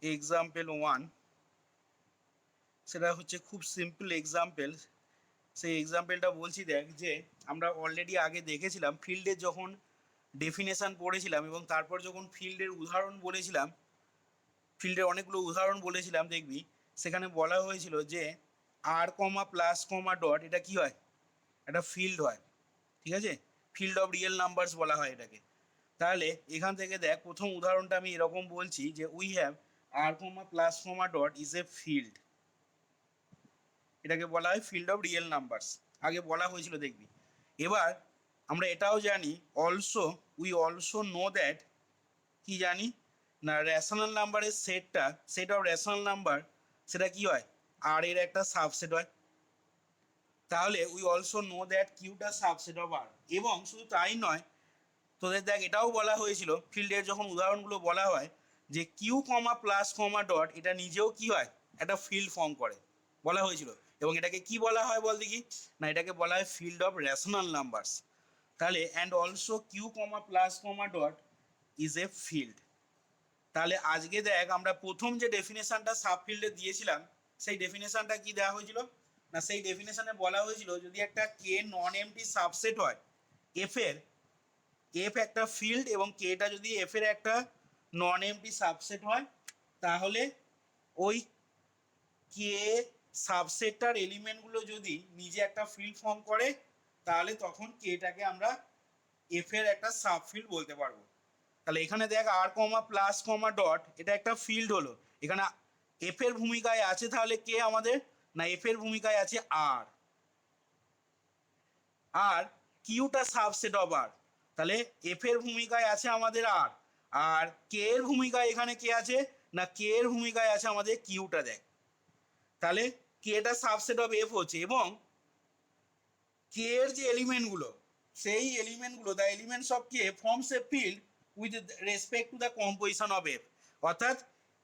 Example 1, সেটা হচ্ছে খুব সিম্পল এক্সাম্পল। সেই এক্সাম্পলটা বলছি, দেখ যে আমরা অলরেডি আগে দেখেছিলাম ফিল্ডের যখন ডেফিনেশান পড়েছিলাম এবং তারপর যখন ফিল্ডের উদাহরণ বলেছিলাম, ফিল্ডের অনেকগুলো উদাহরণ বলেছিলাম, দেখবি সেখানে বলা হয়েছিল যে আর কমা প্লাস কমা ডট এটা কি হয়, একটা ফিল্ড হয়, ঠিক আছে, ফিল্ড অফ রিয়েল নাম্বারস বলা হয় এটাকে। তাহলে এখান থেকে দেখ প্রথম উদাহরণটা আমি এরকম বলছি যে we have R comma plus comma dot is a field, এটাকে বলা হয় ফিল্ড অফ রিয়েল নাম্বারস, আগে বলা হয়েছিল দেখবি। এবার আমরা এটাও জানি also, we also know that, কি জানি না, রেশনাল নাম্বারের সেটটা, সেট অফ রেশনাল নাম্বার, সেটা কি হয়, আর এর একটা সাবসেট হয়। তাহলে উই অলসো নো দ্যাট কিউটা সাবসেট অফ আর। এবং শুধু তাই নয়, তোদের দেখ এটাও বলা হয়েছিল ফিল্ডের যখন উদাহরণগুলো বলা হয় যে Q comma plus comma dot এটা নিজেও কি হয়, একটা ফিল্ড ফর্ম করে, বলা হয়েছিল। এবং এটাকে কি বলা হয় বল দেখি, না এটাকে বলা হয় ফিল্ড অফ রেশনাল নাম্বারস। তাহলে and also Q comma plus comma dot is a field. তাহলে আজকে দেখ আমরা প্রথম যে ডেফিনেশনটা সাব ফিল্ডে দিয়েছিলাম, সেই ডেফিনেশনটা কি দেওয়া হয়েছিল, না সেই ডেফিনেশনে বলা হয়েছিল যদি একটা কে নন এমটি সাবসেট হয় এফ এর, এফ একটা ফিল্ড এবং কেটা যদি এফ এর একটা নন এমটি সাবসেট হয়, তাহলে ওই কে সাবসেটটার এলিমেন্টগুলো যদি নিজে একটা ফিল্ড ফর্ম করে, তাহলে তখন কেটাকে আমরা এফ এর একটা সাব ফিল্ড বলতে পারবো। তাহলে এখানে দেখ আর কমা প্লাস কমা ডট এটা একটা ফিল্ড হলো, এখানে এফ এর ভূমিকায় আছে, তাহলে কে আমাদের, না এফ এর ভূমিকায় আছে আর, আর কিউটা সাবসেট অফ আর, তাহলে এফ এর ভূমিকায় আছে আমাদের আর, আর কে এর ভূমিকায় এখানে কে আছে, না কে এর ভূমিকায় আছে আমাদের কিউটা। দেখ তাহলে কেটা সাবসেট অফ এফ হচ্ছে, এবং কে এর যে এলিমেন্টগুলো, সেই এলিমেন্টগুলো, the elements of K forms a field with respect to the composition of F. অর্থাৎ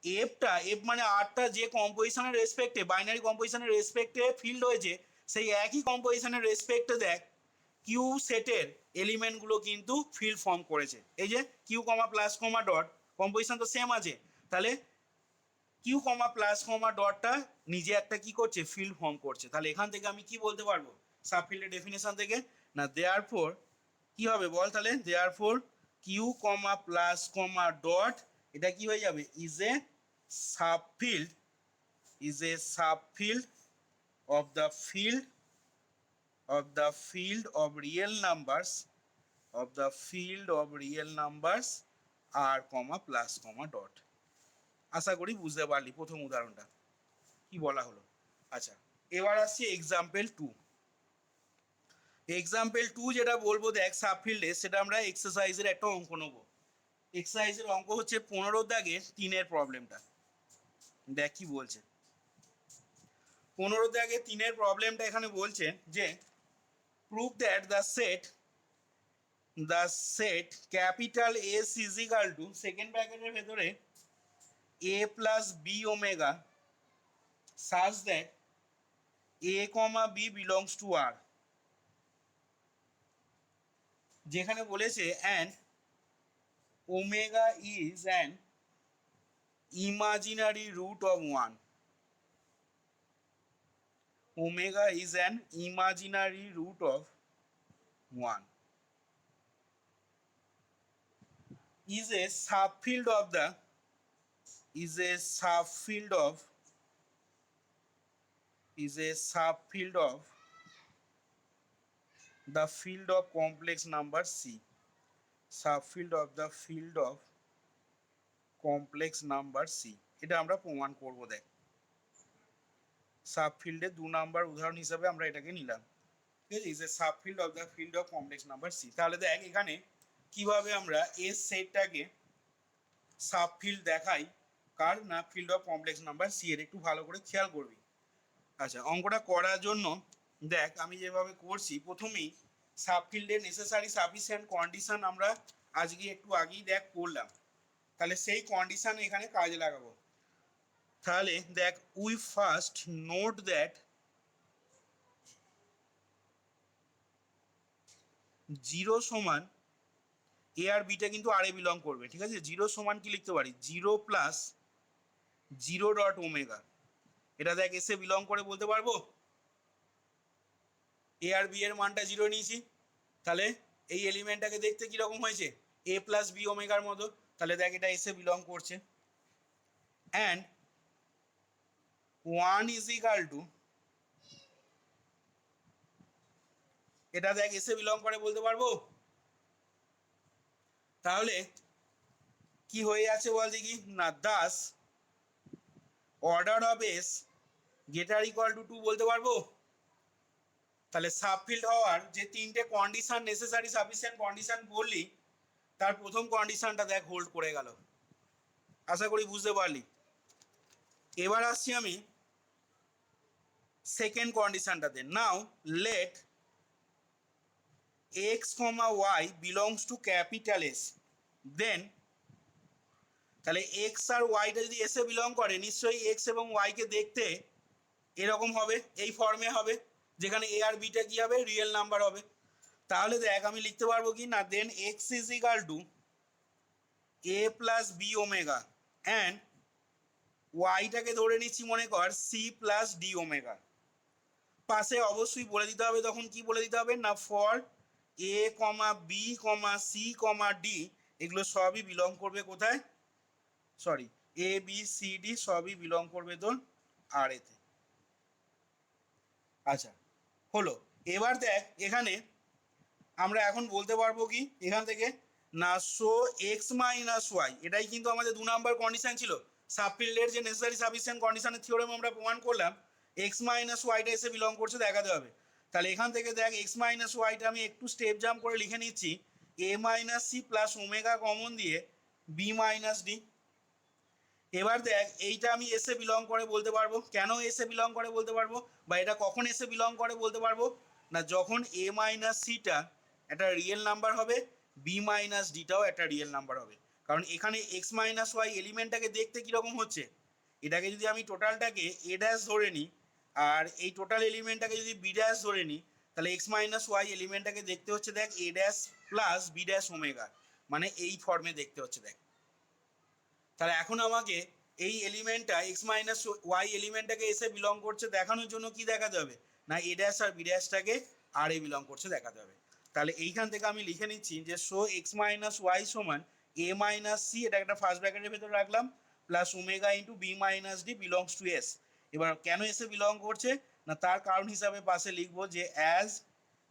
এফটা, এফ মানে আরটা যে কম্পোজিশনের রেসপেক্টে, বাইনারি কম্পোজিশনের রেসপেক্টে ফিল্ড হয়েছে, সেই একই কম্পোজিশনের রেসপেক্টে দেখ কিউ সেটের এলিমেন্টগুলো কিন্তু ফিল্ড ফর্ম করেছে। এই যে Q comma plus comma dot, composition তো সেম আছে, তাহলে কিউ কমা প্লাস কমা ডটটা নিজে একটা কি করছে, ফিল্ড ফর্ম করছে। তাহলে এখান থেকে আমি কি বলতে পারবো সাব ফিল্ডের ডেফিনেশন থেকে, না দেয়ার ফোর কি হবে বল, তাহলে there four Q comma plus comma dot এটা কি হয়ে যাবে, is a sub field, is a sub field of the field, of the field of real numbers, of the field of real numbers R comma plus comma dot. আশা করি বুঝতে পারলি প্রথম উদাহরণটা কি বলা হলো। আচ্ছা, এবার আসছি এক্সাম্পল 2। এক্সাম্পল 2 যেটা বলবো দেখ সাব ফিল্ডে, সেটা আমরা এক্সারসাইজের একটা অঙ্ক নেবো। এক্সারসাইজের অঙ্ক হচ্ছে 15 দাগের 3-এর প্রবলেমটা। দেখ কি বলছে, 15 দাগের 3-এর প্রবলেমটা এখানে বলছে যে prove that the set capital S is equal to, second ব্র্যাকেটের ভেতরে A plus B omega such that A comma B belongs to R. যেখানে বলেছে and omega is an imaginary root of one, omega is an imaginary root of 1, is a subfield of the, is a subfield of, is a subfield of the field of complex number C, subfield of the field of complex number C। এটা আমরা প্রমাণ করব। দেখ সাবফিল্ডের 2 number উদাহরণ হিসাবে আমরা এটাকে নিলাম, ঠিক আছে, is a subfield of the field of complex number C. তাহলে দেখ এখানে কিভাবে আমরা এস সেটটাকে সাবফিল্ড দেখাই, কার, না field of complex number C এর, একটু ভালো করে খেয়াল করবি। আচ্ছা, অঙ্কটা করার জন্য দেখ আমি যেভাবে করছি, প্রথমেই সাবফিল্ডের নেসেসারি সাফিসিয়েন্ট কন্ডিশন আমরা আজকে একটু আগেই দেখ করলাম, তাহলে সেই কন্ডিশন এখানে কাজে লাগাবো। তাহলে দেখ we first note that zero সমান এ আর বিটা কিন্তু আর এ বিলং করবে, ঠিক আছে। জিরো সমান কি লিখতে পারি, zero plus zero dot omega. এটা দেখ এসে বিলং করে বলতে পারবো এ আর বি এর মানটা জিরো নিয়েছি, তাহলে এই এলিমেন্টটাকে দেখতে কিরকম হয়েছে এ প্লাস বি ওমেগার মতো, তাহলে দেখ এটা এসে বিলং করছে। And one is equal two, এটা দেখ এসে বিলং করে বলতে পারবো। তাহলে কি হয়ে আছে বল দেখি না, Das order of S greater equal to 2 বলতে পারবো। তাহলে সাবফিল্ড হওয়ার যে তিনটে কন্ডিশন নেসেসারি সাফিসিয়েন্ট কন্ডিশন বললি, তার প্রথম কন্ডিশনটা দেখ হোল্ড করে গেল। আশা করি বুঝতে পারলি। এবার আসছি আমি সেকেন্ড কন্ডিশনটাতে। Now let X comma Y belongs to capital S, then তাহলে এক্স আর ওয়াইটা যদি এসে বিলং করে নিশ্চয়ই এক্স এবং ওয়াইকে দেখতে এরকম হবে, এই ফর্মে হবে, যেখানে এ আর বিটা কি হবে রিয়েল নাম্বার হবে। তাহলে দেখ আমি লিখতে পারবো কি না, then X is equal to A plus B omega and ওয়াইটাকে ধরে নিচ্ছি মনে কর সি প্লাস ডি ওমেগা। পাশে অবশ্যই বলে দিতে হবে, তখন কি বলে দিতে হবে না, for A comma B comma C comma D এগুলো সবই বিলং করবে কোথায়, sorry A B C D সবই বিলং করবে তোর আর এতে। আচ্ছা হলো। এবার দেখ এখানে আমরা এখন বলতে পারবো কি এখান থেকে না, সো এক্স মাইনাস ওয়াই, এটাই কিন্তু আমাদের 2 নাম্বার কন্ডিশন ছিল। সাবফিল্ডের যে নেসেসারি সাফিসিয়েন্ট কন্ডিশনের থিওরেম আমরা প্রমাণ করলাম, এক্স মাইনাস ওয়াইটা এসে বিলং করছে দেখাতে হবে। তাহলে এখান থেকে দেখ এক্স মাইনাস ওয়াইটা আমি একটু স্টেপ জাম্প করে লিখে নিচ্ছি, A minus C plus omega common দিয়ে বি মাইনাস ডি। এবার দেখ এইটা আমি এসে বিলং করে বলতে পারবো, কেন এসে বিলং করে বলতে পারবো বা এটা কখন এসে বিলং করে বলতে পারবো না, যখন এ মাইনাস সিটা একটা রিয়েল নাম্বার হবে, বি মাইনাস ডিটাও একটা রিয়েল নাম্বার হবে। কারণ এখানে এক্স মাইনাস ওয়াই এলিমেন্টটাকে দেখতে কীরকম হচ্ছে, এটাকে যদি আমি টোটালটাকে এ ড্যাশ ধরে নিই আর এই টোটাল এলিমেন্টটাকে যদি বি ড্যাশ ধরে নিই, তাহলে এক্স মাইনাস ওয়াই এলিমেন্টটাকে দেখতে হচ্ছে দেখ A dash plus B dash omega, মানে এই ফর্মে দেখতে হচ্ছে দেখ। তাহলে এখন আমাকে এই এলিমেন্টটা এক্স মাইনাস ওয়াই এলিমেন্টটাকে এসে বিলং করছে দেখানোর জন্য কি দেখাতে হবে না, এ ড্যাশ আর বি ড্যাশটাকে আর এ বিলং করছে দেখাতে হবে। তাহলে এইখান থেকে আমি লিখে নিচ্ছি যে শো এক্স মাইনাস ওয়াই সমান এ মাইনাস সি, এটা একটা ফার্স্ট ব্র্যাকেটের ভেতরে রাখলাম, plus omega into B minus D belongs to S. এবার কেন এসে বিলং করছে না, তার কারণ হিসাবে পাশে লিখবো যে as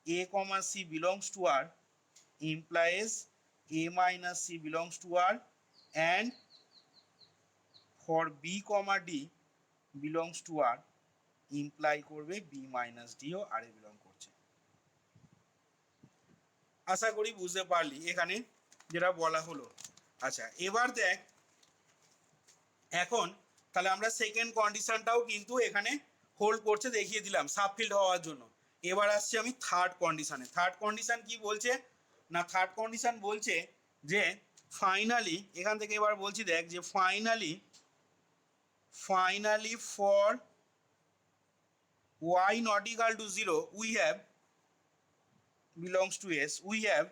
A comma C belongs to R implies A minus C belongs to R and for B comma D belongs to R implies করবে বি মাইনাস ডিও আর এ বিলং করছে। আশা করি বুঝতে পারলি এখানে যেটা বলা হলো। আচ্ছা এবার দেখ এখন তাহলে আমরা সেকেন্ড কন্ডিশনটাও কিন্তু এখানে হোল্ড করছে দেখিয়ে দিলাম সাবফিল্ড হওয়ার জন্য। এবার আসছি আমি থার্ড কন্ডিশনে। থার্ড কন্ডিশন কি বলছে না, থার্ড কন্ডিশন বলছে যে ফাইনালি, এখান থেকে এবার বলছি দেখ যে finally for y not equal to 0 we have belongs to s, we have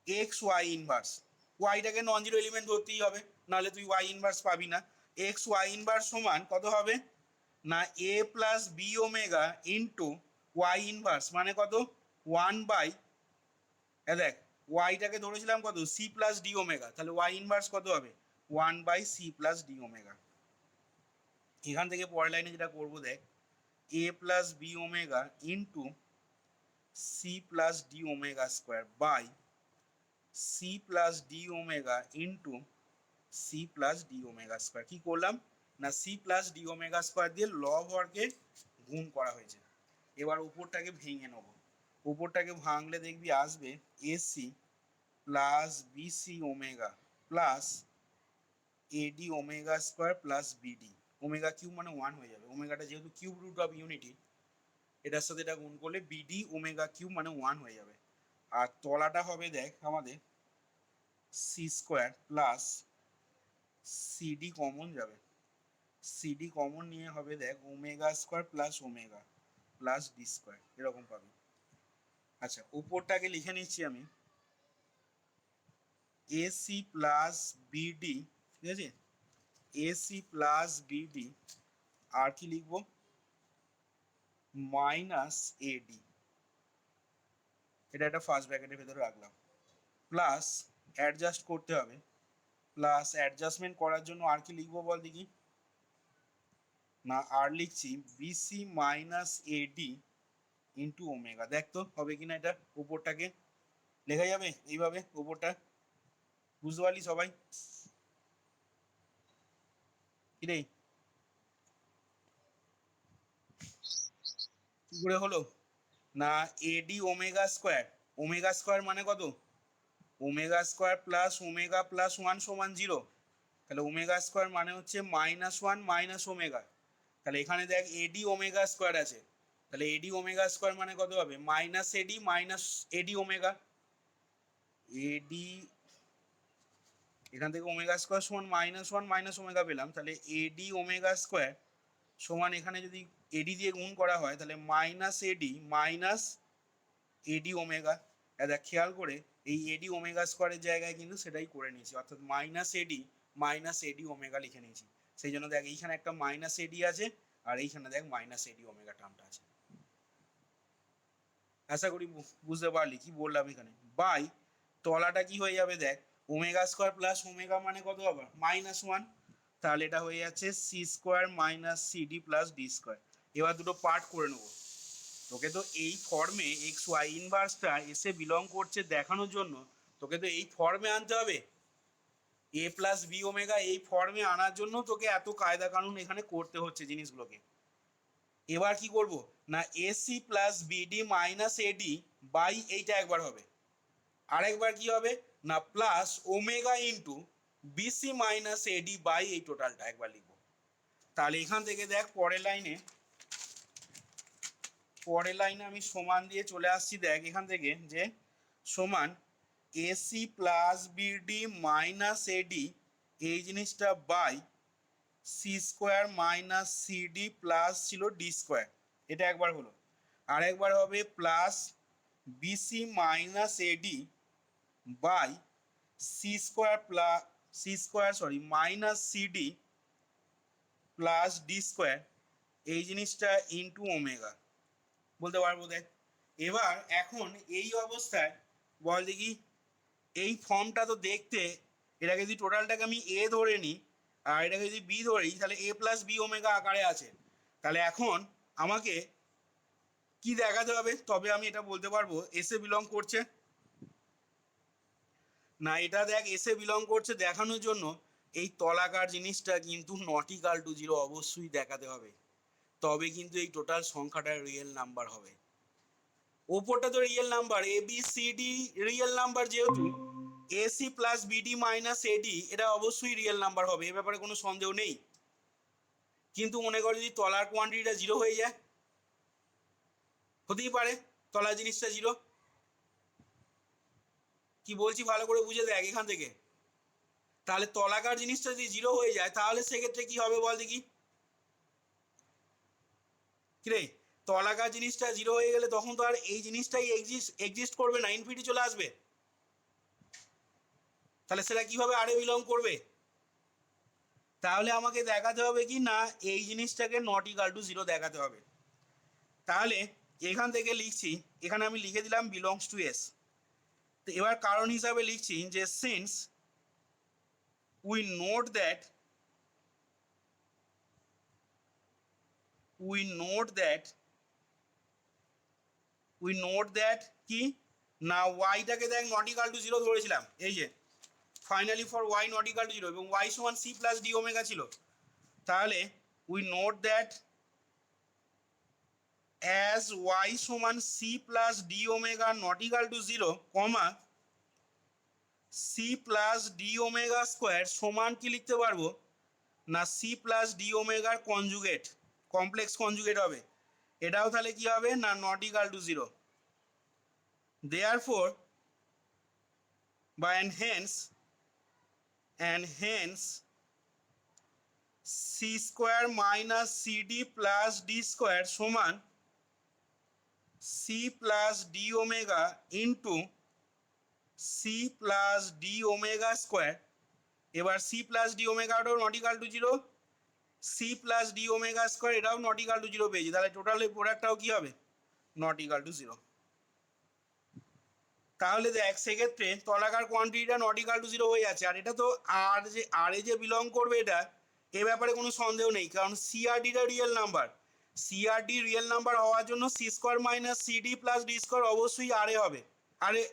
x y inverse, yটাকে নন জিরো এলিমেন্ট ধরতেই হবে, নাহলে তুই y ইনভার্স পাবি না। x y ইনভার্স সমান কত হবে না, a plus B omega into y inverse মানে কত 1 বাই, দেখ yটাকে ধরেছিলাম কত c প্লাস ডি ওমেগা, তাহলে y ইনভার্স কত হবে 1 by c plus D omega. এখান থেকে পরের লাইনে যেটা করবো দেখ A plus B omega into C plus D omega square by C plus D omega into C plus D omega square. কী করলাম না, C plus D omega square দিয়ে লব হরকে গুণ করা হয়েছে। এবার উপরটাকে ভেঙে নেবো, উপরটাকে ভাঙলে দেখবি আসবে AC plus BC omega plus AD omega square plus BD, omega cube মানে 1 হয়ে যাবে, ওমেগাটা যেহেতু কিউব রুট অফ ইউনিটি, এটার সাথে এটা গুণ করলে বিডি ওমেগা কিউব মানে 1 হয়ে যাবে। আর তলাটা হবে দেখ আমাদের C square plus CD common যাবে, সিডি কমন নিয়ে হবে দেখ omega square plus omega plus D square এরকম পাবি। আচ্ছা উপরটাকে লিখে নিচ্ছি আমি এসি প্লাস বিডি, ঠিক আছে, এসি প্লাস বিডি আর কি লিখবো মাইনাস এডি, এটা একটা ফার্স্ট ব্র্যাকেটের ভেতরে রাখলাম, প্লাস অ্যাডজাস্ট করতে হবে, প্লাস অ্যাডজাস্টমেন্ট করার জন্য আর কি লিখবো বল দেখি, না আর লিখছি BC minus AD into omega. দেখ তো হবে কিনা, এটা উপরটাকে লেখা যাবে এইভাবে, উপরটা বুঝতে পারলি সবাই? কি রে কি করে হলো, না এডি ওমেগা স্কোয়ার, ওমেগা স্কোয়ার মানে কত, omega square plus omega plus one সমান জিরো, তাহলে ওমেগা স্কোয়ার মানে হচ্ছে মাইনাস ওয়ান মাইনাস ওমেগা, তাহলে এখানে দেখ এডি ওমেগা স্কোয়ার আছে, তাহলে এডি ওমেগা স্কোয়ার মানে কত হবে মাইনাস এডি ওমেগা, এডি এখান থেকে ওমেগা স্কোয়ার সমান মাইনাস ওয়ান মাইনাস ওমেগা পেলাম, তাহলে এডি ওমেগা স্কোয়ার সমান এখানে যদি এডি দিয়ে গুণ করা হয় তাহলে মাইনাস এডি ওমেগা। দেখ খেয়াল করে এই এডি ওমেগা স্কোয়ারের জায়গায় কিন্তু সেটাই করে নিয়েছি, অর্থাৎ মাইনাস এডি ওমেগা লিখে নিয়েছি। সেই জন্য দেখ এইখানে একটা মাইনাস এডি আছে আর এইখানে দেখ মাইনাস এডি ওমেগা টার্মটা আছে। আশা করি বুঝতে পারলি কি বললাম এখানে। বাই তলাটা কি হয়ে যাবে দেখ, ওমেগা স্কোয়ার প্লাস ওমেগা মানে কত হবে মাইনাস ওয়ান, তাহলে এটা হয়ে যাচ্ছে C square minus CD plus D square. এবার দুটো পার্ট করে নেবো। তোকে তো এই ফর্মে এক্স ওয়াই ইনভার্সটা এসে বিলং করছে দেখানোর জন্য তোকে তো এই ফর্মে আনতে হবে, এ প্লাস বি ওমেগা এই ফর্মে আনার জন্য তোকে এত কায়দা কানুন এখানে করতে হচ্ছে জিনিসগুলোকে। এবার কি করব, না AC plus BD minus AD by এইটা একবার হবে, আরেকবার কি হবে না plus omega into BC minus AD by এই টোটালটা একবার লিখবো। তাহলে এখান থেকে দেখ পরের লাইনে আমি সমান দিয়ে চলে আসছি, দেখ এখান থেকে যে সমান AC plus BD minus AD এই জিনিসটা by C square minus CD plus ছিল ডি স্কোয়ার, এটা একবার হলো। আরেকবার হবে plus BC minus AD by C square minus CD plus D square এই জিনিসটা ইন্টু ওমেগা বলতে পারবো। দেখ এবার এখন এই অবস্থায় বল দেখি, এই ফর্মটা তো দেখতে, এটাকে যদি টোটালটাকে আমি এ ধরে নিই আর এটাকে যদি বি ধরি তাহলে এ প্লাস বি ওমেগা আকারে আছে। তাহলে এখন আমাকে কি দেখাতে হবে, তবে আমি এটা বলতে পারবো এসে বিলং করছে, না এটা দেখ এসে বিলং করছে দেখানোর জন্য এই তলাকার জিনিসটা কিন্তু নট ইকাল টু জিরো অবশ্যই দেখাতে হবে, তবে কিন্তু এই টোটাল সংখ্যাটা রিয়েল নাম্বার হবে। ওপরটা তো real number, A B C D real number, যেহেতু AC plus BD minus AD এটা অবশ্যই রিয়েল নাম্বার হবে, এ ব্যাপারে কোনো সন্দেহ নেই। কিন্তু মনে করো যদি তলার কোয়ান্টিটিটা জিরো হয়ে যায়, হতেই পারে তলার জিনিসটা জিরো, কি বলছি ভালো করে বুঝে দেখ এখান থেকে। তাহলে তলাকার জিনিসটা যদি জিরো হয়ে যায় তাহলে সেক্ষেত্রে কি হবে বল দেখি, কিরে তলাকার জিনিসটা জিরো হয়ে গেলে তখন তো আর এই জিনিসটাই এক্সিস্ট করবে না, ইনফিনিটি চলে আসবে, তাহলে সেটা কিভাবে আরে বিলং করবে। তাহলে আমাকে দেখাতে হবে কি না এই জিনিসটাকে নট ইকাল টু জিরো দেখাতে হবে। তাহলে এখান থেকে লিখছি, এখানে আমি লিখে দিলাম বিলংস টু এস। তো এবার কারণ হিসাবে লিখছি যে since we note that we note that কি না ওয়াইটাকে দেখ নট ইকাল টু জিরো ধরেছিলাম, এই যে finally for Y not equal to zero এবং ওয়াই সমান সি প্লাস ডি ওমেগা ছিল। তাহলে we note that as Y সমান C plus D omega not equal to zero comma C plus D omega square সমান কি লিখতে পারবো না সি প্লাস ডি ওমেগার কনজুগেট, কমপ্লেক্স কনজুগেট হবে, এটাও তাহলে কি হবে না not equal to zero. Therefore বা and hence C square minus CD plus D square সমান C plus D omega into C plus D omega square, এবার সি প্লাস ডি ওমেগাটাও not equal to zero, C plus D omega square এটাও not equal to zero পেয়েছি, তাহলে total এই প্রোডাক্টটাও কি হবে, not equal to zero. তাহলে দেখ সেক্ষেত্রে তলাকার কোয়ান্টিটিটা নট ইকাল টু জিরো হয়ে যাচ্ছে, আর এটা তো আর এ যে বিলং করবে এটা, এ ব্যাপারে কোনো সন্দেহ নেই, কারণ সিআরডিটা রিয়েল নাম্বার, সিআরডি রিয়েল নাম্বার হওয়ার জন্য C square minus CD plus D square অবশ্যই আরে হবে,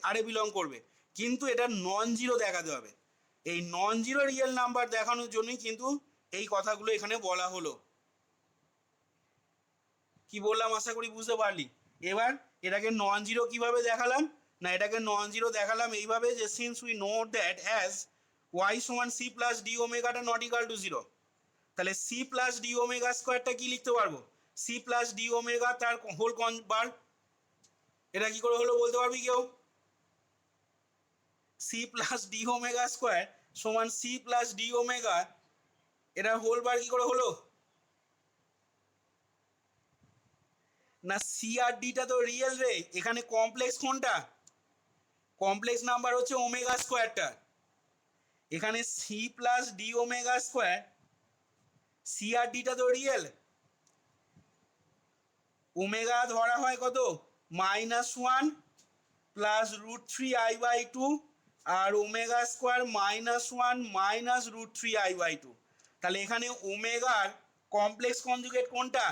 আরে বিলং করবে, কিন্তু এটা নন জিরো দেখাতে হবে। এই নন জিরো রিয়েল নাম্বার দেখানোর জন্যই কিন্তু এই কথাগুলো এখানে বলা হলো। কি বললাম আশা করি বুঝতে পারলি। এবার এটাকে নন জিরো কিভাবে দেখালাম, না এটাকে নন জিরো দেখালাম এইভাবে যে since we know that as Y সমান সি প্লাস ডি ওমেগাটা নট ইকাল টু জিরো, তাহলে সি প্লাস ডি ওমেগা স্কোয়ারটা কি লিখতে পারবো, সি প্লাস ডি ওমেগা তার হোল বার, এটা কি করে হলো বলতে পারবি কেউ, C plus D omega square সমান সি প্লাস ডি ওমেগা, এটা হোল বার কি করে হলো, না সি আর ডিটা তো রিয়েল রে, এখানে কমপ্লেক্স কোনটা, কমপ্লেক্স নাম্বার হচ্ছে ওমেগা স্কোয়ারটা, এখানে C plus D omega square, C আর ডিটা তো রিয়েল, ওমেগা ধরা হয় কত -1 প্লাস √3i/2 আর ওমেগা স্কোয়ার -1 মাইনাস √3i/2, তাহলে এখানে ওমেগার কমপ্লেক্স কনজুগেট কোনটা,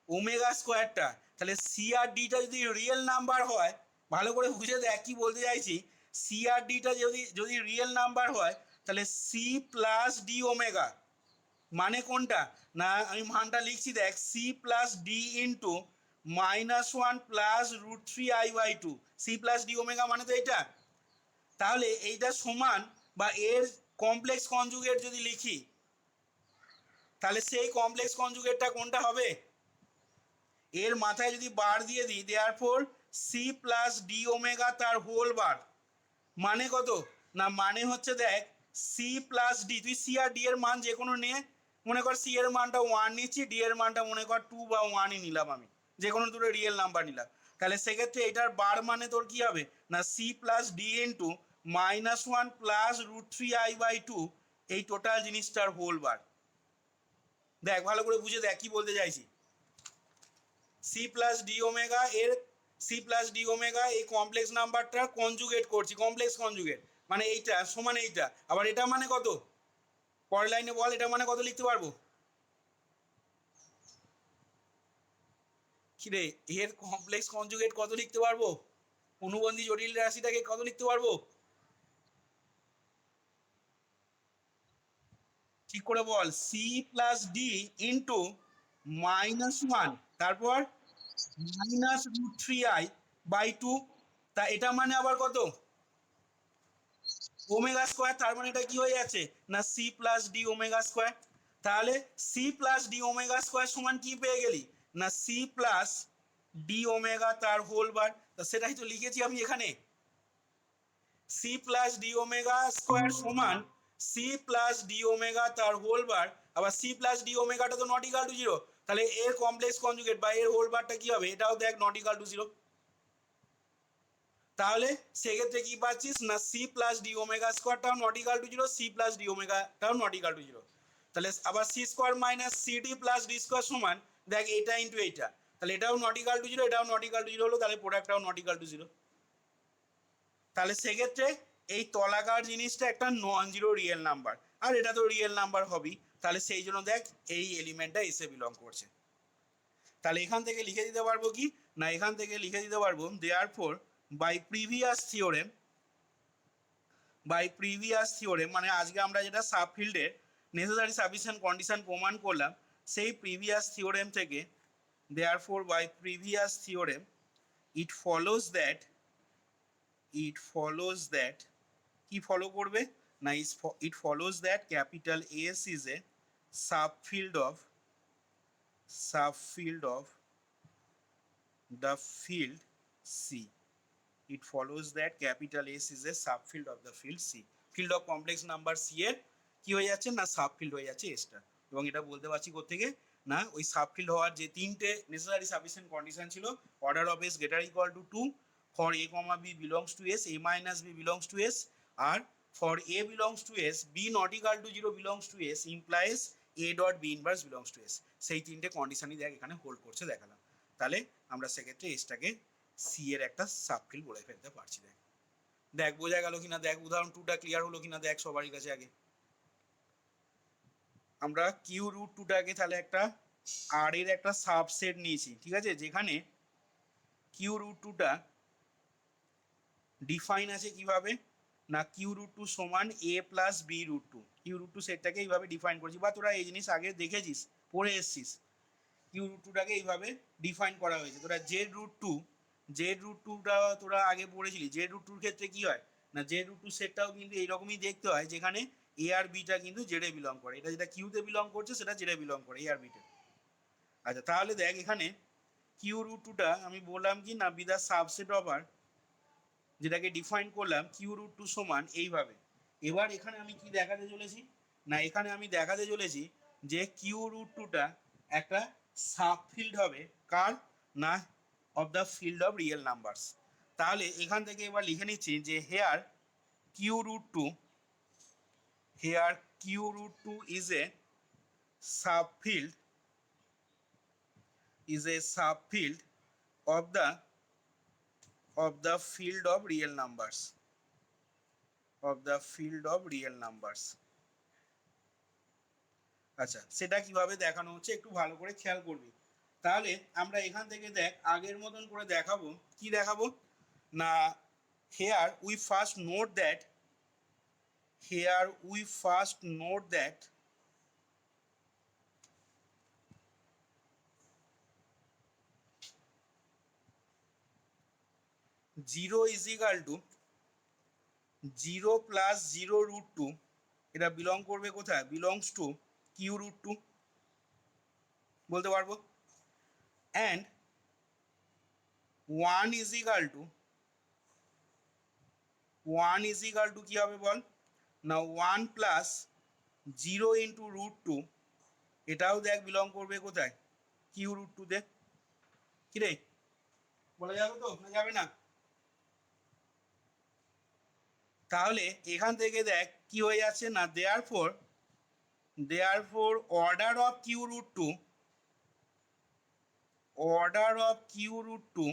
ওমেগা স্কোয়ারটা, তাহলে সি আর ডিটা যদি রিয়েল নাম্বার হয়, ভালো করে বুঝে দেখ কি বলতে চাইছি, সি আর ডিটা যদি রিয়েল নাম্বার হয় তাহলে সি প্লাস ডি ওমেগা মানে কোনটা, না আমি মানটা লিখছি দেখ, C plus D into -1 plus √3i/2, C plus D omega মানে তো এটা, তাহলে এইটা সমান বা এর কমপ্লেক্স কনজুগেট যদি লিখি, তাহলে সেই কমপ্লেক্স কনজুগেটটা কোনটা হবে, এর মাথায় যদি বার দিয়ে দিই therefore C plus D omega তার হোল বার মানে কত, না মানে হচ্ছে দেখ সি প্লাস ডি, তুই সি আর ডি এর মান যে কোনো নিয়ে, মনে কর সি এর মানটা 1 নিচ্ছি, ডি এর মানটা মনে কর 2 বা 1ই নিলাম, আমি যে কোনো দুটো রিয়েল নাম্বার নিলাম, তাহলে সেক্ষেত্রে এটার বার মানে তোর কি হবে, না C plus D into -1 plus √3i/2, এই টোটাল জিনিসটার হোল বার। দেখ ভালো করে বুঝে দেখ কি বলতে চাইছি, সি প্লাস ডি ওমেগা এর সি প্লাস ডি ওমেগা এই কমপ্লেক্স নাম্বারটা কনজুগেট করছি, কমপ্লেক্স কনজুগেট মানে এইটা সমান এইটা, আবার এটা মানে কত, পরের লাইনে বল এটা মানে কত লিখতে পারবো, কিরে এর কমপ্লেক্স কনজুগেট কত লিখতে পারবো, অনুবন্ধী জটিল রাশিটাকে কত লিখতে পারবো, ঠিক করে বল, সি প্লাস ডি ইন্টু -1 তারপর -√3i/2, তা এটা মানে আবার কত, ওমেগা স্কোয়ার, তার মানে এটা কি হয়ে যাচ্ছে, না C plus D omega square, তাহলে C plus D omega square সমান কি পেয়ে গেলি, না সি প্লাস ডি ওমেগা তার হোল বার, তা সেটাই তো লিখেছি আমি এখানে, C plus D omega square সমান সি প্লাস ডি ওমেগা তার হোল বার, আবার সি প্লাস ডি ওমেগাটা তো নট ইকাল টু জিরো, তাহলে এর কমপ্লেক্স কনজুগেট বা এর হোল বারটা কি হবে, এটাও দেখ নট ইকাল টু জিরো, তাহলে সেক্ষেত্রে কি পাচ্ছিস, না সি প্লাস ডি ওমেগা স্কোয়ারটাও not equal to zero, C plus D ওমেগাটাও নট ইকাল টু জিরো, তাহলে আবার C square minus CD plus D square সমান দেখ এটা ইন্টু এইটা, তাহলে এটাও নট ইকাল টু জিরো, এটাও নট ইকাল টু জিরো হলো, তাহলে প্রোডাক্টটাও নট ইকাল টু জিরো, তাহলে সেক্ষেত্রে এই তলাকার জিনিসটা একটা নন জিরো রিয়েল নাম্বার, আর এটা তো রিয়েল নাম্বার হবেই, তাহলে সেই জন্য দেখ এই এলিমেন্টটা এসে বিলং করছে, তাহলে এখান থেকে লিখে দিতে পারবো কি, না এখান থেকে লিখে দিতে পারবো দেয়ারফর বাই প্রিভিয়াস থিওরেম মানে আজকে আমরা যেটা সাবফিল্ডের নেসেসারি সাফিসিয়েন্ট কন্ডিশন প্রমাণ করলাম, সেই প্রিভিয়াস থিওরেম থেকে therefore by previous theorem it follows that কি ফলো করবে, না it follows that capital S is a subfield of the field C. It follows that capital S is a subfield of the field C. Field of complex number C এর কি হয়ে যাচ্ছে, না subfield হয়ে যাচ্ছে এসটা, এবং এটা বলতে পারছি কোত্থেকে, না ওই সাবফিল্ড হওয়ার যে তিনটে নেসেসারি সাফিসিয়েন্ট কন্ডিশন ছিল, order of S greater equal to 2, for a comma b belongs to s, a minus b belongs to s, আর for a belongs to s, b not equal to 0 belongs to s implies a dot b inverse belongs to s। সেই তিনটে কন্ডিশনই দেখ এখানে hold করছে দেখালাম। তাহলে আমরা সেক্ষেত্রে এসটাকে সি এর একটা সাবফিল্ড বলে ফেলতে পারছি। দেখ দেখ বোঝা গেল কিনা, দেখ উদাহরণ 2টা ক্লিয়ার হলো কিনা দেখ সবারই কাছে। আগে আমরা কিউ রুট 2টাকে তাহলে একটা আর এর একটা সাবসেট নিয়েছি, ঠিক আছে, যেখানে কিউ রুট 2টা ডিফাইন আছে কিভাবে না কিউ রুট 2 সমান A plus B root 2। Q root 2 সেটটাকে এইভাবে ডিফাইন করছি, বা তোরা এই জিনিস আগে দেখেছিস পড়ে এসছিস। কিউ রুট 2টাকে এইভাবে ডিফাইন করা হয়েছে। তোরা জেড রুট 2টা তোরা আগে পড়েছিলি। জেড রুট 2 ক্ষেত্রে কি হয় না জেড রুট 2 সেটটাও কিন্তু এইরকমই দেখতে হয়, যেখানে এ আর বিটা কিন্তু জেডে বিলং করে। এটা যেটা কিউতে বিলং করছে সেটা জেডে বিলং করে, এ আর বিটা। আচ্ছা তাহলে দেখ এখানে কিউ রুট 2টা আমি বললাম কি না বি দ্য সাবসেট অফ আর, যেটাকে ডিফাইন করলাম কিউ রুট 2 সমান এইভাবে। এবার এখানে আমি কি দেখাতে চলেছি না এখানে আমি দেখাতে চলেছি যে কিউ রুট 2টা একটা সাবফিল্ড হবে কার না of the field of real numbers. তাহলে এখান থেকে এবার লিখে নিচ্ছি যে here Q root 2, here Q root 2 is a subfield, is a subfield of the field of real numbers, of the field of real numbers। আচ্ছা সেটা কিভাবে দেখানো হচ্ছে একটু ভালো করে খেয়াল করবি। তাহলে আমরা এখান থেকে দেখ আগের মতন করে দেখাবো। কি দেখাবো না here we first note that, here we first note that zero is equal to 0 plus 0 root 2, এটা বিলং করবে কোথায় বিলংস টু কিউ রুট 2 বলতে পারবো। And 1 is equal to, 1 is equal to কী হবে বল না 1 প্লাস 0 ইন্টু রুট 2, এটাও দেখ বিলং করবে কোথায় কিউ রুট 2তে। কি রে বলা যাবে তো না যাবে না? তাহলে এখান থেকে দেখ কি হয়ে যাচ্ছে না therefore order of Q root 2, order of Q root 2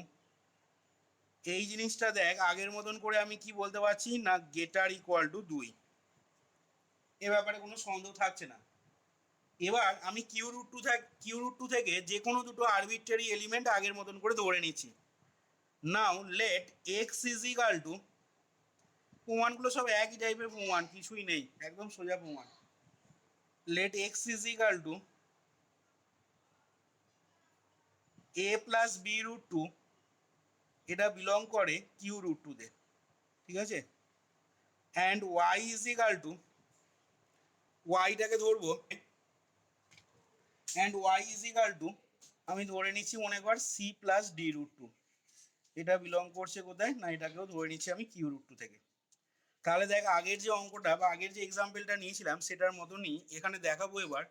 এই জিনিসটা দেখ আগের মতন করে আমি কি বলতে পারছি না গেটার ইকুয়াল টু 2। এ ব্যাপারে কোনো সন্দেহ থাকছে না। এবার আমি কিউ রুট 2 থেকে যে কোনো দুটো আরবিট্রারি এলিমেন্ট আগের মতন করে ধরে নিচ্ছি। Now let X is equal to, প্রমাণগুলো সব একই টাইপের প্রমাণ, কিছুই নেই, একদম সোজা প্রমাণ। Let X is equal to A plus B root 2, এটা বিলং করে কিউ রুট 2তে, ঠিক আছে। And Y is equal to, ওয়াইটাকে ধরবো, and Y is equal to আমি ধরে নিচ্ছি মনে কর সি প্লাস ডি রুট 2, এটা বিলং করছে কোথায় না এটাকেও ধরে নিচ্ছি আমি কিউ রুট 2 থেকে। তাহলে দেখ আগের যে অঙ্কটা বা আগের যে এক্সাম্পলটা নিয়েছিলাম সেটার মতনই এখানে দেখাবো এবার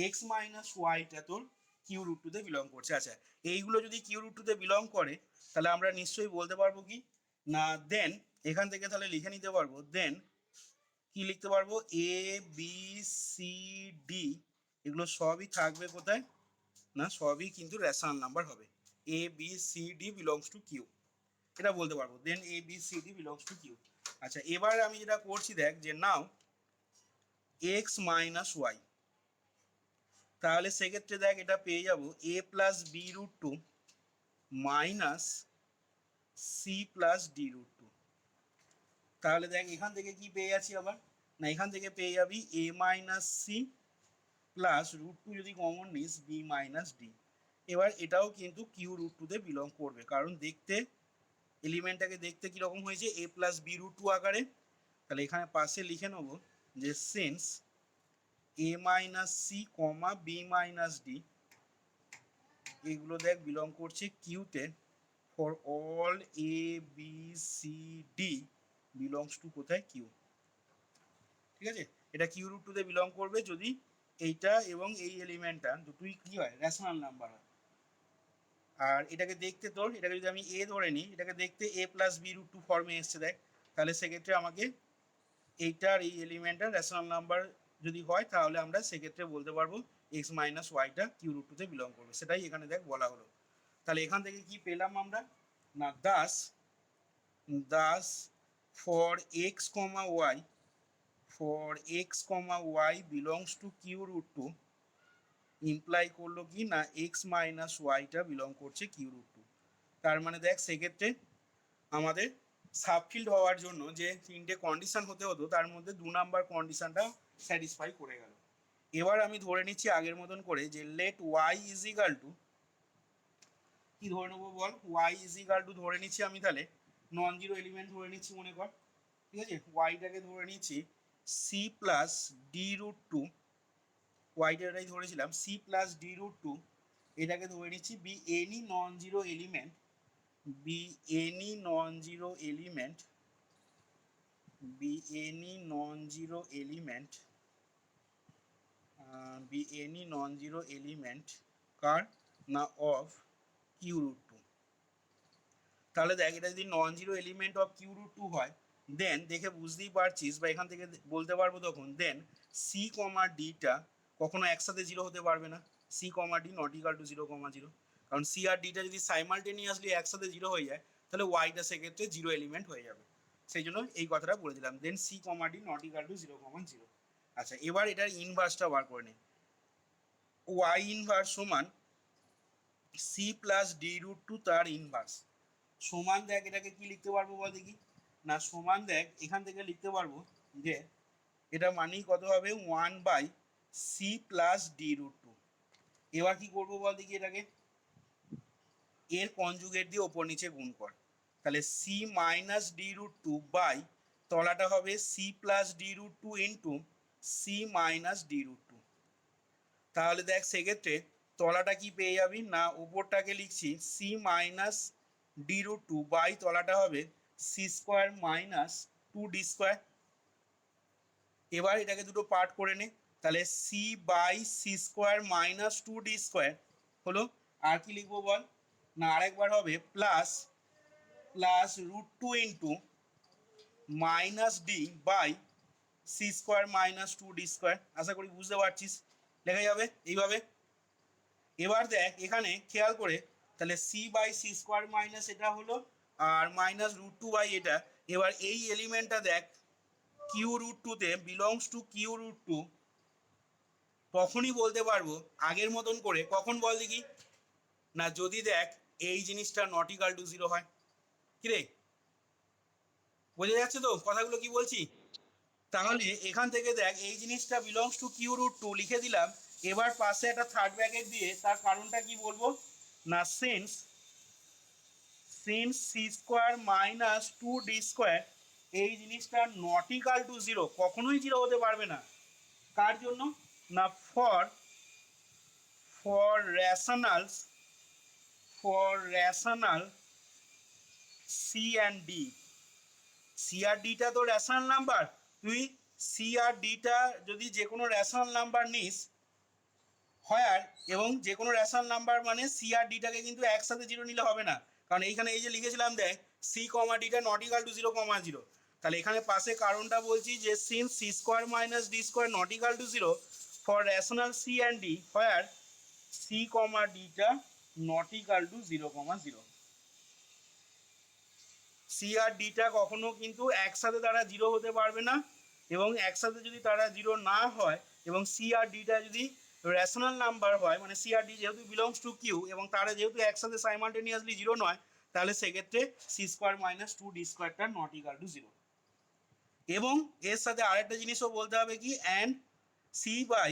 এক্স মাইনাস ওয়াইটা তোর কিউ রুট 2তে বিলং করছে। আচ্ছা এইগুলো যদি কিউ রুট 2তে বিলং করে তাহলে আমরা নিশ্চয়ই বলতে পারবো কি না দেন এখান থেকে তাহলে লিখে নিতে পারবো দেন কি লিখতে পারবো এ বি সি ডি এগুলো সবই থাকবে কোথায় না সবই কিন্তু রেশনাল নাম্বার হবে। A B C D belongs to Q, এটা বলতে পারবো then A B C D belongs to Q. আচ্ছা এবার আমি যেটা করছি দেখ যে নাও এক্স মাইনাস ওয়াই, তাহলে সেক্ষেত্রে দেখ এটা পেয়ে যাব A plus B root 2 minus C plus D root 2। তাহলে দেখ এখান থেকে কি পেয়ে যাচ্ছি আবার না এখান থেকে পেয়ে যাবি এ মাইনাস সি প্লাস রুট 2 যদি কমন নিস বি মাইনাস ডি। এবার এটাও কিন্তু কিউ রুট 2তে বিলং করবে, কারণ দেখতে এলিমেন্টটাকে দেখতে কীরকম হয়েছে এ প্লাস বি রুট 2 আকারে। তাহলে এখানে পাশে লিখে নেবো যে since A minus C comma B minus D এগুলো দেখ বিলং করছে কিউতে, for all A B C D belongs to কোথায় কিউ, ঠিক আছে। এটা কিউ রুট 2তে বিলং করবে যদি এইটা এবং এই এলিমেন্টটা দুটোই কি হয় রেশনাল নাম্বার হয়। আর এটাকে দেখতে তোর এটাকে যদি আমি এ ধরে নিই, এটাকে দেখতে এ প্লাস বি রুট টু ফর্মে এসছে দেখ, তাহলে সেক্ষেত্রে আমাকে এইটার এই এলিমেন্টটার রেশনাল নাম্বার যদি হয় তাহলে আমরা সেক্ষেত্রে বলতে পারবো এক্স মাইনাস ওয়াইটা কিউ রুট টুতে বিলং করবে, সেটাই এখানে দেখ বলা হলো। তাহলে এখান থেকে কি পেলাম আমরা না thus for X comma Y belongs to Q root two implies করলো কি না এক্স মাইনাস ওয়াইটা বিলং করছে কিউ রুট টু। তার মানে দেখ সেক্ষেত্রে আমাদের সাবফিল্ড হওয়ার জন্য যে তিনটে কন্ডিশন হতে হতো তার মধ্যে 2 নাম্বার কন্ডিশনটা স্যাটিসফাই করে গেল। এবার আমি ধরে নিচ্ছি আগের মতন করে যে let Y is equal to, কি ধরে নেবো বল, ওয়াই ইজ ইকাল টু ধরে নিচ্ছি আমি তাহলে নন জিরো এলিমেন্ট ধরে নিচ্ছি মনে কর, ঠিক আছে। ওয়াইটাকে ধরে নিচ্ছি C plus D root two, ওয়াইটাই ধরেছিলাম C plus D root two, এটাকে ধরে নিচ্ছি be any non zero element be any non-zero element be any non-zero element be any non-zero element কার না অফ কিউ রুট টু। তাহলে দেখ এটা যদি non zero element of Q root two হয় দেন দেখে বুঝতেই পারছিস বা এখান থেকে বলতে পারবো তখন দেন সি কমা ডিটা কখনো একসাথে জিরো হতে পারবে না, C comma D not equal to zero comma zero, কারণ সি আর ডিটা যদি সাইমালটেনিয়াসলি একসাথে জিরো হয়ে যায় তাহলে ওয়াইটা সেক্ষেত্রে জিরো এলিমেন্ট হয়ে যাবে, সেই জন্য এই কথাটা বলে দিলাম then C comma D not equal to zero comma zero. আচ্ছা এবার এটার ইনভার্সটা বার করে নে, ওয়াই ইনভার্স সমান C plus D root two তার ইনভার্স সমান দেখ এটাকে কি লিখতে পারবো বল দেখি না, সমান দেখ এখান থেকে লিখতে পারবো যে এটা মানেই কত হবে 1/c plus D root two. এবার কি করবো বল দেখি এটাকে এর কনজুগেট দিয়ে ওপর নিচে গুণ কর, তাহলে C minus D root two by তলাটা হবে C plus D root two into C minus D root two. তাহলে দেখ সেক্ষেত্রে তলাটা কি পেয়ে যাবি না উপরটাকে লিখছি C minus D root two by তলাটা হবে C square minus two D square. এবার এটাকে দুটো পার্ট করে নে, তাহলে C by C square minus two D square হলো, আর কি লিখবো বল না আরেকবার হবে plus root two into minus D by C square minus two D square. আশা করি বুঝতে পারছিস, লেখা যাবে এইভাবে। এবার দেখ এখানে খেয়াল করে তাহলে C by C square minus এটা হলো আর মাইনাস রুট টু বাই এটা, এবার এই এলিমেন্টটা দেখ কিউ রুট টুতে belongs to Q root two তখনই বলতে পারবো আগের মতন করে, কখন বল দেখি না যদি দেখ এই জিনিসটা নট ইকাল টু জিরো হয়। কিরে বোঝা যাচ্ছে তো কথাগুলো কি বলছি? তাহলে এখান থেকে দেখ এই জিনিসটা belongs to Q root two লিখে দিলাম, এবার পাশে একটা থার্ড ব্র্যাকেট দিয়ে তার কারণটা কি বলবো না since C square minus two D square এই জিনিসটা নট ইকাল টু জিরো, কখনোই জিরো হতে পারবে না, কার জন্য না for rationals C and D. C আর ডিটা তো রেশনাল নাম্বার, তুই সি আর ডিটা যদি যে কোনো রেশনাল নাম্বার নিস হয় আর এবং যে কোনো রেশনাল নাম্বার মানে সি আর ডিটাকে কিন্তু একসাথে জিরো নিলে হবে না, কারণ এইখানে এই যে লিখেছিলাম দেখ সি কমা ডিটা not equal to zero comma zero, তাহলে এখানে পাশে কারণটা বলছি যে since C square minus D square not equal to zero for rational C and D হয় সি কমা ডিটা not equal to zero comma zero. C আর ডিটা কখনো কিন্তু একসাথে তারা জিরো হতে পারবে না, এবং একসাথে যদি তারা জিরো না হয় এবং সি আর ডিটা যদি রেশনাল নাম্বার হয় মানে সি আর ডি যেহেতু বিলংস টু কিউ এবং তারা যেহেতু একসাথে সাইমালটেনিয়াসলি জিরো নয়, তাহলে সেক্ষেত্রে C square minus two D স্কোয়ারটা নট ইকাল টু জিরো। এবং এর সাথে আরেকটা জিনিসও বলতে হবে কি and C by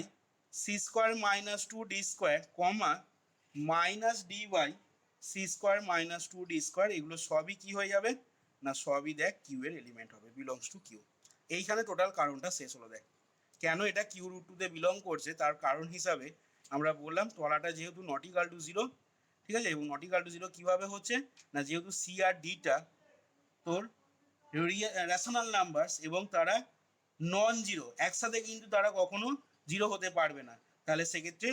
C square minus two D square comma minus D by C square minus two D square এগুলো সবই কি হয়ে যাবে না সবই দেখ কিউ এর এলিমেন্ট হবে, বিলংস টু কিউ। এইখানে টোটাল কারণটা শেষ হলো। দেখ কেন এটা কিউ রুট টুতে বিলং করছে তার কারণ হিসাবে আমরা বললাম তলাটা যেহেতু নট ইকাল টু জিরো, ঠিক আছে, এবং নট ইকাল টু জিরো কীভাবে হচ্ছে না যেহেতু সি আর ডিটা তোর রেশনাল নাম্বারস এবং তারা নন জিরো একসাথে কিন্তু তারা কখনো জিরো হতে পারবে না, তাহলে সেক্ষেত্রে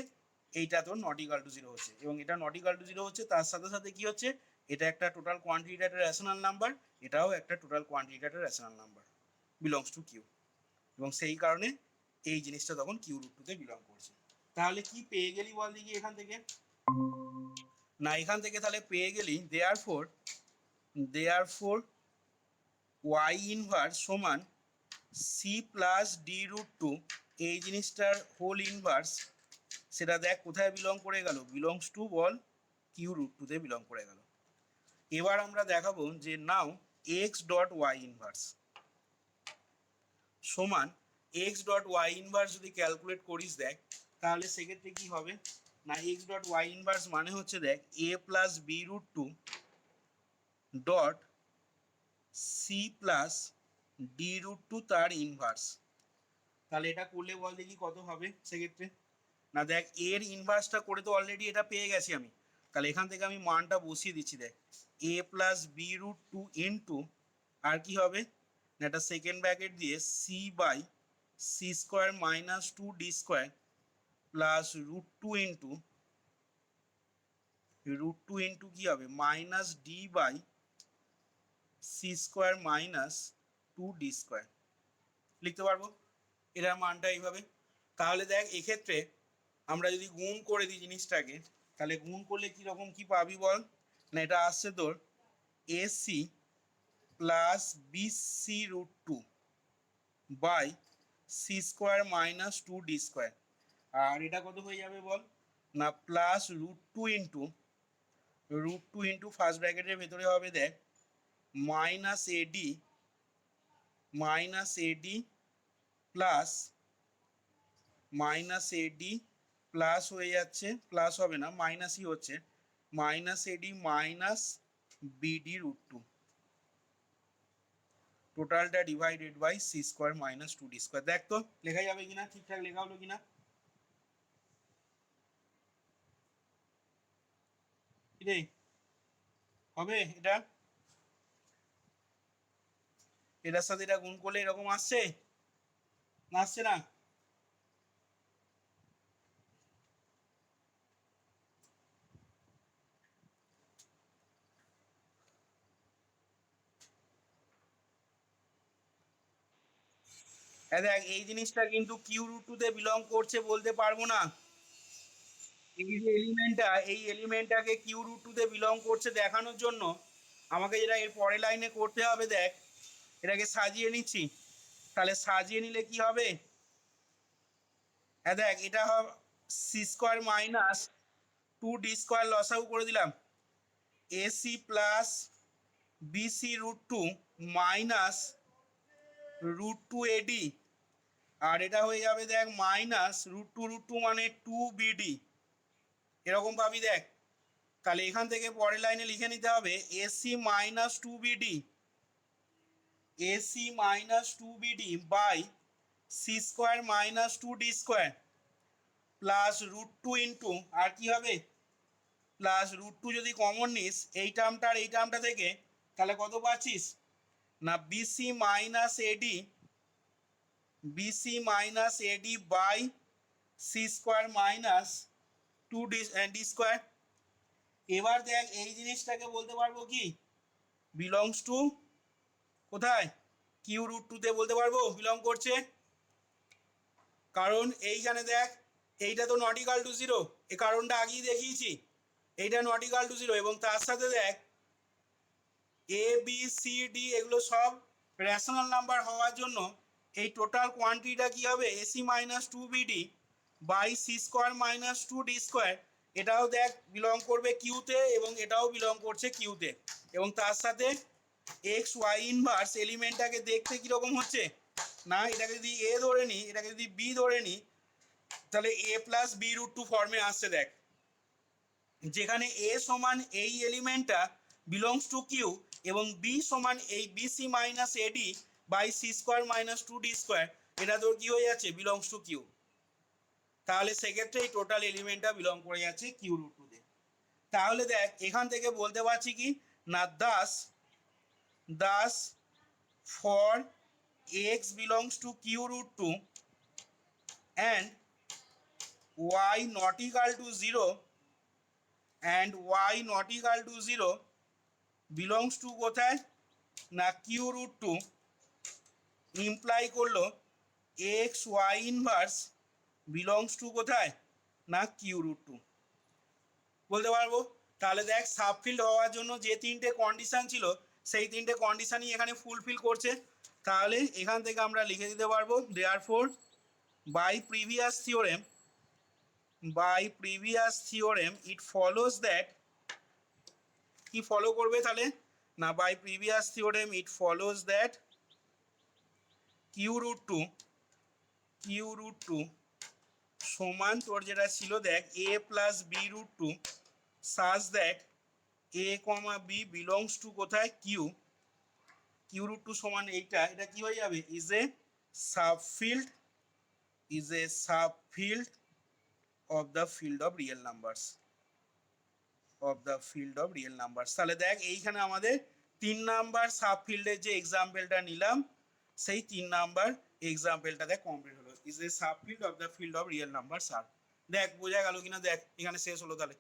এইটা তো নট ইকাল টু জিরো হচ্ছে, এবং এটা নট ইকাল টু জিরো হচ্ছে, তার সাথে সাথে কি হচ্ছে, এটা একটা টোটাল কোয়ান্টিটির একটা রেশনাল নাম্বার, এটাও একটা টোটাল কোয়ান্টিটির একটা rational number, belongs to Q, এবং সেই কারণে এই জিনিসটা তখন কিউ রুট টুতে বিলং করছে। তাহলে কি পেয়ে গেলি বল দেখি এখান থেকে, না এখান থেকে তাহলে পেয়ে গেলি দেয়ারফর ওয়াই ইনভার্স সমান C plus D root two, এই জিনিসটার হোল ইনভার্স, সেটা দেখ কোথায় বিলং করে গেল, বিলংস টু বল কিউ রুট টুতে বিলং করে গেল। এবার আমরা দেখাবো যে now X dot Y inverse সমান এক্স ডট ওয়াই ইনভার্স যদি ক্যালকুলেট করিস দেখ, তাহলে সেক্ষেত্রে কি হবে না, এক্স ডট ওয়াই ইনভার্স মানে হচ্ছে দেখ A plus B root two dot C plus D root two তার ইনভার্স। তাহলে এটা করলে বল দেখি কত হবে সেক্ষেত্রে, না দেখ এর ইনভার্সটা করে তো অলরেডি এটা পেয়ে গেছি আমি, তাহলে এখান থেকে আমি মানটা বসিয়ে দিচ্ছি, দেখ A plus B root two into আর কি হবে না, এটা সেকেন্ড ব্র্যাকেট দিয়ে C by C square minus two D square plus root two into কি হবে minus D by C square minus two D square, লিখতে পারবো এটার মানটা এইভাবে। তাহলে দেখ এক্ষেত্রে আমরা যদি গুণ করে দিই জিনিসটাকে, তাহলে গুণ করলে কীরকম কি পাবি বল, না এটা আসছে তোর AC plus BC root two by C square minus two D square, আর এটা কত হয়ে যাবে বল না plus root two into first ব্র্যাকেটের ভেতরে হবে দেখ মাইনাস এডি প্লাস হয়ে যাচ্ছে, প্লাস হবে না মাইনাসই হচ্ছে, minus AD minus BD root two, টোটালটা divided by C square minus two D square. দেখ তো লেখা যাবে কিনা, ঠিকঠাক লেখা হলো কিনা, রে হবে এটা, এটার সাথে এটা গুণ করলে এরকম আসছে না, আসছে না, দেখ এই জিনিসটা কিন্তু কিউ রুট টুতে বিলং করছে বলতে পারবো না, এই যে এলিমেন্টটাকে কিউ রুট টুতে বিলং করছে দেখানোর জন্য আমাকে যেটা এর পরের লাইনে করতে হবে, দেখ এটাকে সাজিয়ে নিচ্ছি, তাহলে সাজিয়ে নিলে কি হবে, হ্যাঁ দেখ এটা হবে C square minus two D square লসাগু করে দিলাম, AC plus BC root two minus root two AD, আর এটা হয়ে যাবে দেখ মাইনাস রুট টু মানে টু বিডি, এরকম পাবি দেখ। তাহলে এখান থেকে পরের লাইনে লিখে নিতে হবে AC minus two BD by C square minus two D square plus root two into আর কি হবে প্লাস রুট টু, যদি কমন নিস এই টার্মটা আর এই টার্মটা থেকে, তাহলে কত পাচ্ছিস না BC minus AD by C square minus two D square. এবার দেখ এই জিনিসটাকে বলতে পারবো কি বিলংস টু কোথায়, কিউ রুট টুতে বলতে পারবো বিলং করছে, কারণ এইখানে দেখ এইটা তো নট ইকাল টু জিরো, এই কারণটা আগেই দেখিয়েছি, এইটা নট ইকাল টু জিরো, এবং তার সাথে দেখ এ বি সি ডি এগুলো সব রেশনাল নাম্বার হওয়ার জন্য এই টোটাল কোয়ান্টিটিটা কি হবে AC minus two BD by C square minus two D square, এটাও দেখ বিলং করবে কিউতে এবং এটাও বিলং করছে কিউতে, এবং তার সাথে এক্স ওয়াই ইনভার্স এলিমেন্টটাকে দেখতে কীরকম হচ্ছে, না এটাকে যদি এ ধরে নিই এটাকে যদি বি ধরে নিই, তাহলে A plus B root two ফর্মে আসছে দেখ, যেখানে এ সমান এই এলিমেন্টটা বিলংস টু কিউ এবং বি সমান এই BC minus AD by C square minus two D square, এটা তোর কি হয়ে যাচ্ছে বিলংস টু কিউ, তাহলে সেক্ষেত্রে এই টোটাল এলিমেন্টটা বিলং করে যাচ্ছে কিউ রুট টুতে। তাহলে দেখ এখান থেকে বলতে পারছি কি না thus for X belongs to Q root two and y not equal to 0 and y not equal to 0 belongs to কোথায় না কিউ রুট টু ইমপ্লাই করলো X Y inverse belongs to কোথায় না কিউ রুট টু বলতে পারবো। তাহলে দেখ subfield হওয়ার জন্য যে তিনটে কন্ডিশন ছিল সেই তিনটে কন্ডিশনই এখানে ফুলফিল করছে। তাহলে এখান থেকে আমরা লিখে দিতে পারবো therefore by previous theorem it follows that কি ফলো করবে তাহলে না by previous theorem it follows that Q root two সমান তোর যেটা ছিল দেখ A plus B root two such that A comma B belongs to কোথায় কিউ রুট টু সমান এটা কি হয়ে যাবে is a subfield of the field of real numbers তাহলে দেখ এইখানে আমাদের 3 নাম্বার সাবফিল্ডের যে এক্সাম্পলটা নিলাম সেই 3 নাম্বার এক্সাম্পলটা দেখ কমপ্লিট হলো is a subfield of the field of real numbers R. দেখ বোঝা গেল কিনা দেখ এখানে শেষ হলো তাহলে।